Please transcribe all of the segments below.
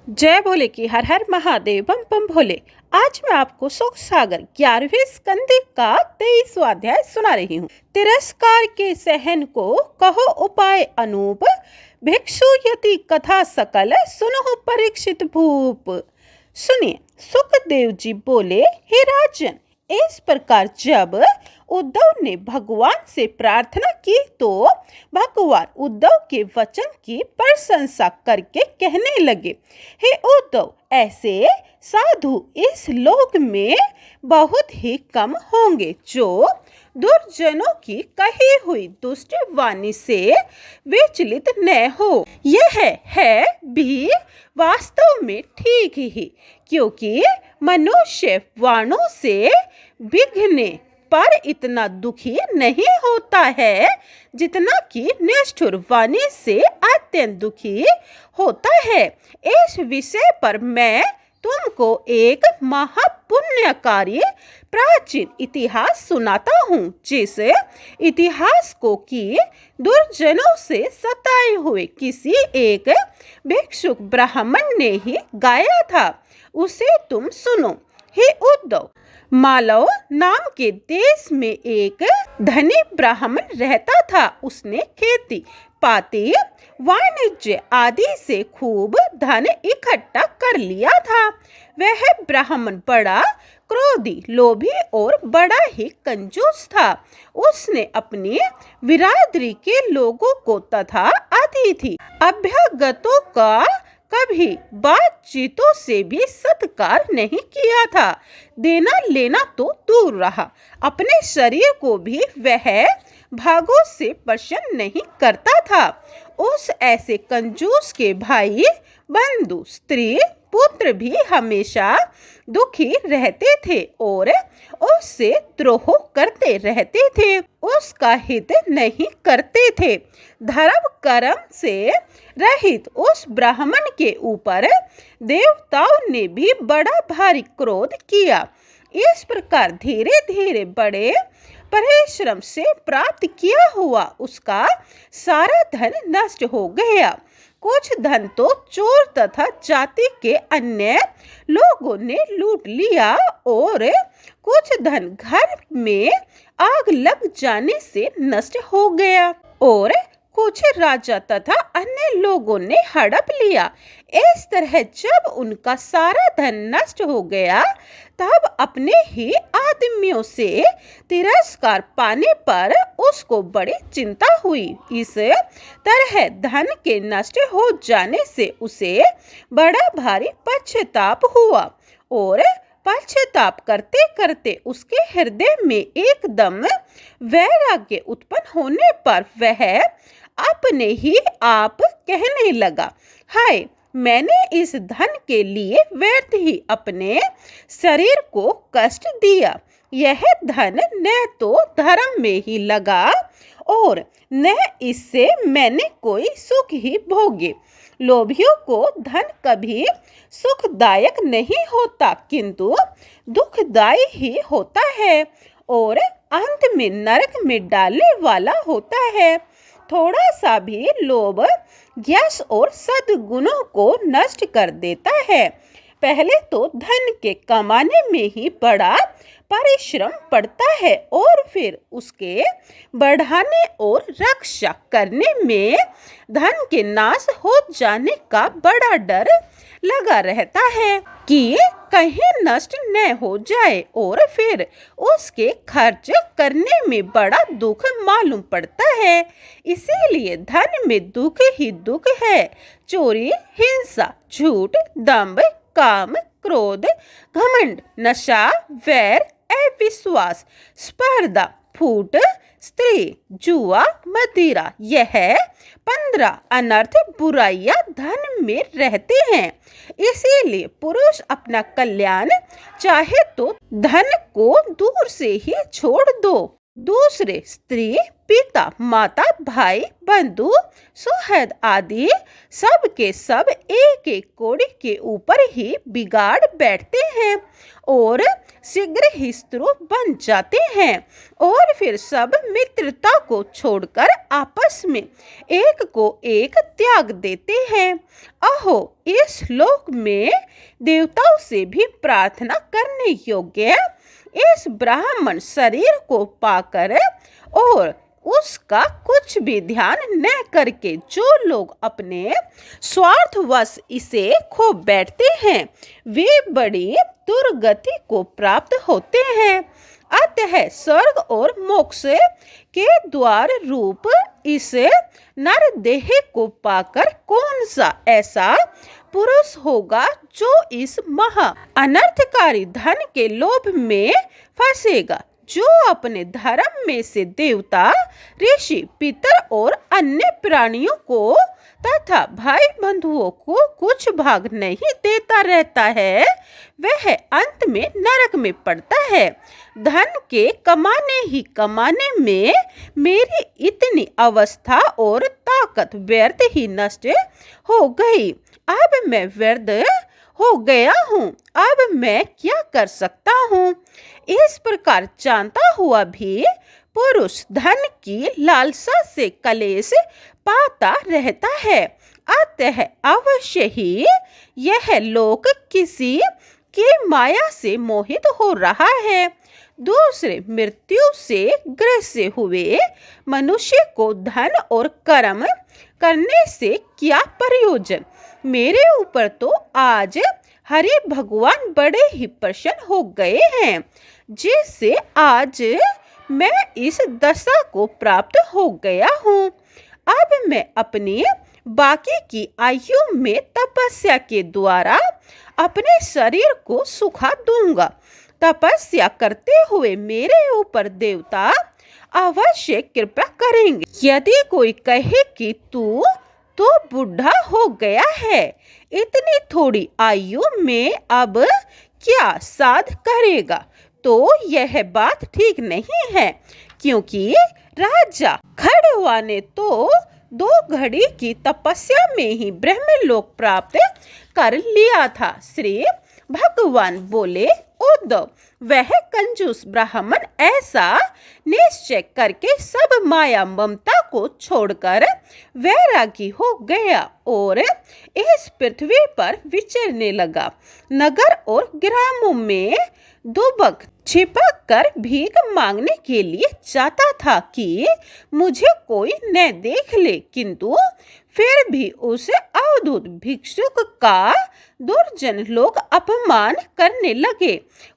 जय भोले की हर हर महादेव बम बम भोले। आज मैं आपको सुख सागर 11वें स्कंद का 23वां अध्याय सुना रही हूँ। तिरस्कार के सहन को कहो उपाय अनूप, भिक्षु यति कथा सकल सुनो परीक्षित भूप। सुनिए, सुखदेव जी बोले, हे राजन, इस प्रकार जब उद्धव ने भगवान से प्रार्थना की तो भगवान उद्धव के वचन की प्रशंसा करके कहने लगे, हे उद्धव, ऐसे साधु इस लोक में बहुत ही कम होंगे जो दुर्जनों की कही हुई दुष्ट वाणी से विचलित न हो। यह है भी वास्तव में ठीक ही, क्योंकि मनुष्य वाणों से विघ्ने पर इतना दुखी नहीं होता है जितना कि निष्ठुर वाणी से अत्यंत दुखी होता है। इस विषय पर मैं तुमको एक महापुण्यकारी प्राचीन इतिहास सुनाता हूँ, जिस इतिहास को कि दुर्जनों से सताए हुए किसी एक भिक्षुक ब्राह्मण ने ही गाया था। उसे तुम सुनो। हे उद्धव, मालव नाम के देश में एक धनी ब्राह्मण रहता था। उसने खेती पाती वाणिज्य आदि से खूब धन इकट्ठा कर लिया था। वह ब्राह्मण बड़ा क्रोधी, लोभी और बड़ा ही कंजूस था। उसने अपनी बिरादरी के लोगों को तथा अतिथि अभ्यागतों का कभी बातचीतों से भी सत्कार नहीं किया था। देना लेना तो दूर रहा, अपने शरीर को भी वह भागों से प्रसन्न नहीं करता था। उस ऐसे कंजूस के भाई, बंधु, स्त्री, पुत्र भी हमेशा दुखी रहते थे और उससे द्रोह करते रहते थे, उसका हित नहीं करते थे। धर्म कर्म से रहित उस ब्राह्मण के ऊपर देवताओं ने भी बड़ा भारी क्रोध किया। इस प्रकार धीरे धीरे बड़े परिश्रम से प्राप्त किया हुआ उसका सारा धन नष्ट हो गया। कुछ धन तो चोर तथा जाति के अन्य लोगों ने लूट लिया और कुछ धन घर में आग लग जाने से नष्ट हो गया और कुछ राजा तथा अन्य लोगों ने हड़प लिया। इस तरह जब उनका सारा धन नष्ट हो गया, तब अपने ही आदमियों से तिरस्कार पाने पर उसको बड़ी चिंता हुई। इस तरह धन के नष्ट हो जाने से उसे बड़ा भारी पश्चाताप हुआ और पश्चाताप करते करते उसके हृदय में एकदम वैराग्य उत्पन्न होने पर वह अपने ही आप कहने लगा, हाय, मैंने इस धन के लिए व्यर्थ ही अपने शरीर को कष्ट दिया। यह धन न तो धर्म में ही लगा और न इससे मैंने कोई सुख ही भोगे। लोभियों को धन कभी सुखदायक नहीं होता, किंतु दुखदायी ही होता है और अंत में नरक में डालने वाला होता है। थोड़ा सा भी लोभ यश और सद्गुणों को नष्ट कर देता है। पहले तो धन के कमाने में ही बड़ा परिश्रम पड़ता है और फिर उसके बढ़ाने और रक्षा करने में धन के नाश हो जाने का बड़ा डर लगा रहता है कि कहीं नष्ट न हो जाए और फिर उसके खर्च करने में बड़ा दुख मालूम पड़ता है। इसीलिए धन में दुख ही दुख है। चोरी, हिंसा, झूठ, दंभ, काम, क्रोध, घमंड, नशा, वैर, अविश्वास, स्पर्धा, फूट, स्त्री, जुआ, मदिरा, यह 15 अनर्थ बुराइयां धन में रहते हैं। इसीलिए पुरुष अपना कल्याण चाहे तो धन को दूर से ही छोड़ दो। दूसरे स्त्री, पिता, माता, भाई, बंधु, सुहृद आदि सब के सब एक एक कोड़ी के ऊपर ही बिगाड़ बैठते हैं और शीघ्र ही शत्रु बन जाते हैं और फिर सब मित्रता को छोड़कर आपस में एक को एक त्याग देते हैं। अहो, इस लोक में देवताओं से भी प्रार्थना करने योग्य इस ब्राह्मण शरीर को पाकर और उसका कुछ भी ध्यान न करके जो लोग अपने स्वार्थवश इसे खो बैठते हैं वे बड़ी दुर्गति को प्राप्त होते हैं। अतः स्वर्ग और मोक्ष के द्वार रूप इस नरदेह को पाकर कौन सा ऐसा पुरुष होगा जो इस महा अनर्थकारी धन के लोभ में फंसेगा, जो अपने धर्म में से देवता, ऋषि, पितर और अन्य प्राणियों को तथा भाई बंधुओं को कुछ भाग नहीं देता रहता है, वह अंत में नरक में पड़ता है। धन के कमाने ही कमाने में मेरी इतनी अवस्था और ताकत व्यर्थ ही नष्ट हो गई। अब मैं व्यर्थ हो गया हूँ, अब मैं क्या कर सकता हूँ। इस प्रकार जानता हुआ भी पुरुष धन की लालसा से कलेश पाता रहता है। अतः अवश्य ही यह लोक किसी की माया से मोहित हो रहा है। दूसरे मृत्यु से ग्रसित हुए मनुष्य को धन और कर्म करने से क्या प्रयोजन। मेरे ऊपर तो आज हरि भगवान बड़े ही प्रसन्न हो गए हैं, जिससे आज मैं इस दशा को प्राप्त हो गया हूँ। अब मैं अपनी बाकी की आयु में तपस्या के द्वारा अपने शरीर को सुखा दूंगा। तपस्या करते हुए मेरे ऊपर देवता अवश्य कृपा करेंगे। यदि कोई कहे कि तू तो बूढ़ा हो गया है, इतनी थोड़ी आयु में अब क्या साध करेगा, तो यह बात ठीक नहीं है, क्योंकि राजा खड़वा ने तो 2 घड़ी की तपस्या में ही ब्रह्मलोक प्राप्त कर लिया था। श्री भगवान बोले, उद्धव, वह कंजूस ब्राह्मण ऐसा निश्चय करके सब माया ममता को छोड़कर वैरागी हो गया और इस पृथ्वी पर विचरने लगा। नगर और ग्रामों में दुबक छिपक कर भीख मांगने के लिए जाता था कि मुझे कोई न देख ले, किंतु फिर भी उस अवधूत भिक्षुक का दुर्जन लोग अपमान करने लगे।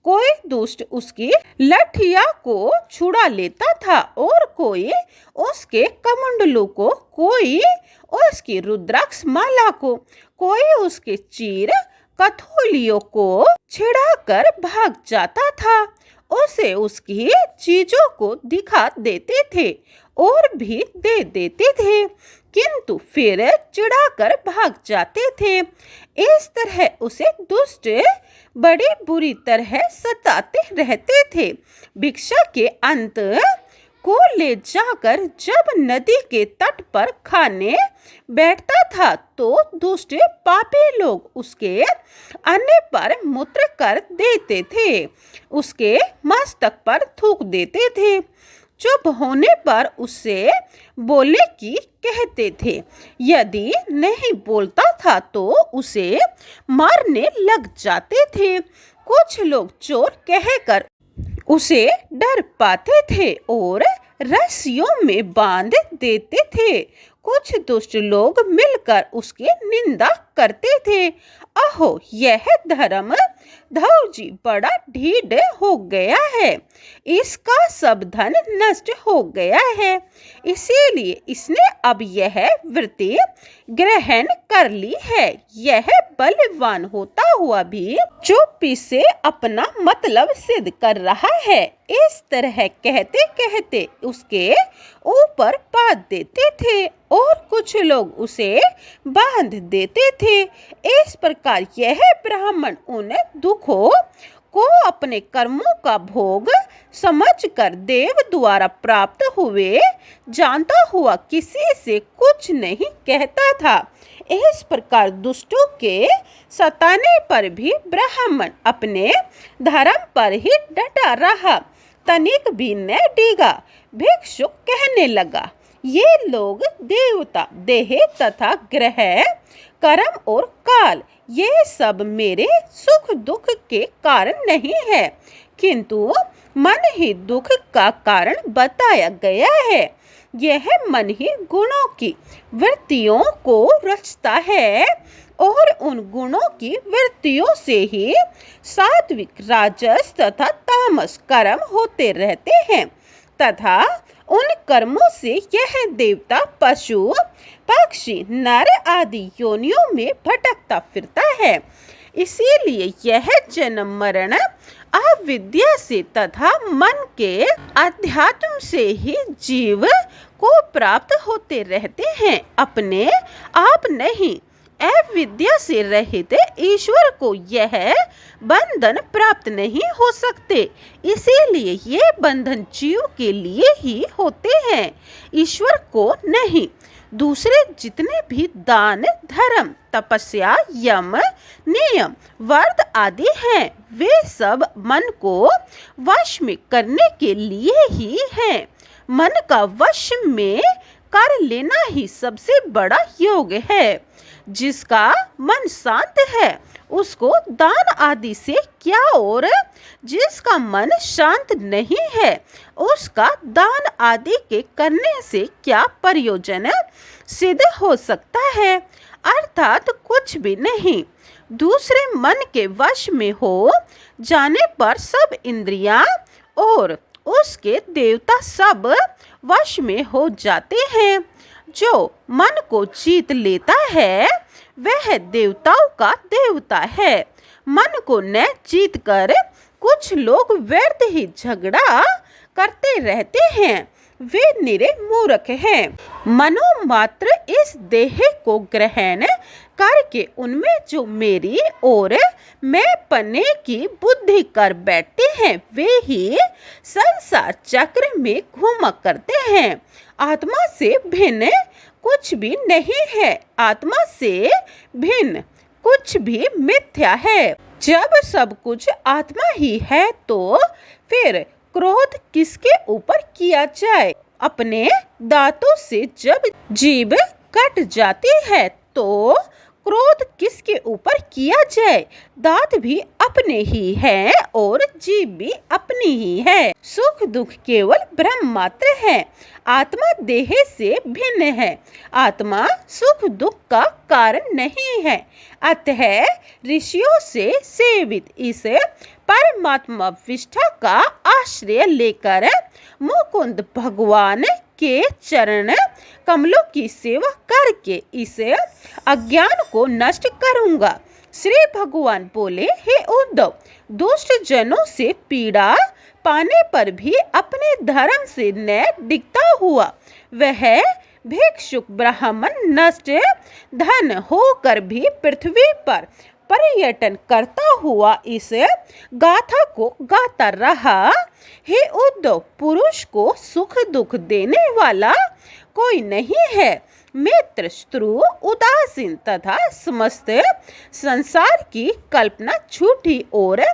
कोई दुष्ट उसकी लठिया को छुड़ा लेता था और कोई उसके कमंडलों को, कोई उसकी रुद्राक्ष माला को, कोई उसके चीर कथोलियों को छिड़ाकर भाग जाता था। उसे उसकी चीजों को दिखा देते थे और भी दे देते थे, किंतु फिर चिढ़ाकर भाग जाते थे। इस तरह उसे दुष्ट बड़ी बुरी तरह सताते रहते थे। भिक्षा के अंत को ले जाकर जब नदी के तट पर खाने बैठता था तो दुष्ट पापी लोग उसके अन्न पर मूत्र कर देते थे, उसके मस्तक पर थूक देते थे। चुप होने पर उससे बोले की कहते थे। यदि नहीं बोलता था तो उसे मारने लग जाते थे। कुछ लोग चोर कहकर उसे डर पाते थे और रस्सियों में बांध देते थे। कुछ दुष्ट लोग मिलकर उसकी निंदा करते थे। अहो, यह धर्म धौजी बड़ा ढीठ हो गया है, इसका सब धन नष्ट हो गया है, इसीलिए इसने अब यह वृत्ति ग्रहण कर ली है। यह बलवान होता हुआ भी चुप्पी से अपना मतलब सिद्ध कर रहा है। इस तरह कहते कहते उसके ऊपर बांध देते थे और कुछ लोग उसे बांध देते थे। इस प्रकार यह ब्राह्मण उन दुखों को अपने कर्मों का भोग समझकर देव द्वारा प्राप्त हुए जानता हुआ किसी से कुछ नहीं कहता था। इस प्रकार दुष्टों के सताने पर भी ब्राह्मण अपने धर्म पर ही डटा रहा, तनिक भी न डिगा। भिक्षुक कहने लगा, ये लोग देवता, देह तथा ग्रह, कर्म और काल, ये सब मेरे सुख दुख के कारण नहीं है, किंतु मन ही दुख का कारण बताया गया है। यह मन ही गुणों की वृत्तियों को रचता है और उन गुणों की वृत्तियों से ही सात्विक, राजस तथा तामस कर्म होते रहते हैं तथा उन कर्मों से यह देवता, पशु, पक्षी, नर आदि योनियों में भटकता फिरता है। इसीलिए यह जन्म मरण अविद्या से तथा मन के अध्यात्म से ही जीव को प्राप्त होते रहते हैं, अपने आप नहीं। अविद्या से रहित ईश्वर को यह बंधन प्राप्त नहीं हो सकते, इसीलिए ये बंधन जीव के लिए ही होते हैं, ईश्वर को नहीं। दूसरे जितने भी दान, धर्म, तपस्या, यम, नियम, व्रत आदि हैं, वे सब मन को वश में करने के लिए ही हैं। मन का वश में कर लेना ही सबसे बड़ा योग है। जिसका मन शांत है उसको दान आदि से क्या, और जिसका मन शांत नहीं है उसका दान आदि के करने से क्या प्रयोजन सिद्ध हो सकता है, अर्थात कुछ भी नहीं। दूसरे मन के वश में हो जाने पर सब इंद्रियां और उसके देवता सब वश में हो जाते हैं। जो मन को जीत लेता है वह देवताओं का देवता है। मन को न जीत कर कुछ लोग व्यर्थ ही झगड़ा करते रहते हैं, वे निरे मूर्ख हैं। मनोमात्र इस देह को ग्रहण करके उनमें जो मेरी और मैं पने की बुद्धि कर बैठते हैं, वे ही संसार चक्र में घूमा करते हैं। आत्मा से भिन्न कुछ भी नहीं है, आत्मा से भिन्न कुछ भी मिथ्या है। जब सब कुछ आत्मा ही है तो फिर क्रोध किसके ऊपर किया जाए। अपने दांतों से जब जीभ कट जाती है तो क्रोध किसके ऊपर किया जाए। दांत भी अपने ही हैं और जीभ भी अपनी ही है। सुख दुख केवल भ्रम मात्र है, आत्मा देह से भिन्न है। आत्मा सुख दुख का कारण नहीं है। अतः ऋषियों से सेवित इस परमात्मा विष्ठा का आश्रय लेकर मुकुंद भगवान के चरण कमलों की सेवा करके इस अज्ञान को नष्ट करूंगा। श्री भगवान बोले, हे उद्धव, दुष्ट जनों से पीड़ा पाने पर भी अपने धर्म से न डिगता हुआ वह भिक्षुक ब्राह्मण नष्ट धन होकर भी पृथ्वी पर पर्यटन करता हुआ इस गाथा को गाता रहा। हे उद्धव, पुरुष को सुख दुख देने वाला कोई नहीं है। मित्र, शत्रु, उदासीन तथा समस्त संसार की कल्पना झूठी और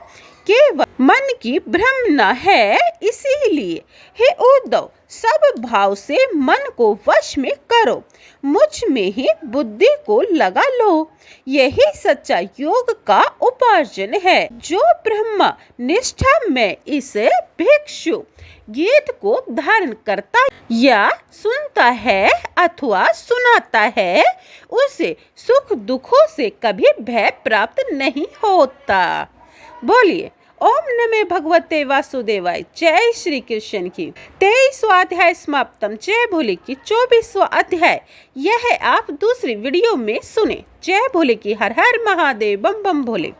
केवल मन की भ्रमना है। इसीलिए हे उद्धव, सब भाव से मन को वश में करो, मुझ में ही बुद्धि को लगा लो। यही सच्चा योग का उपार्जन है। जो ब्रह्मा निष्ठा में इस भिक्षु गीत को धारण करता या सुनता है अथवा सुनाता है, उसे सुख दुखों से कभी भय प्राप्त नहीं होता। बोलिए ओम नमः भगवते वासुदेवाय। जय श्री कृष्ण की। 23वां अध्याय समाप्तम। जय भोले की 24वां अध्याय यह आप दूसरी वीडियो में सुने। जय भोले की। हर हर महादेव। बम बम भोले।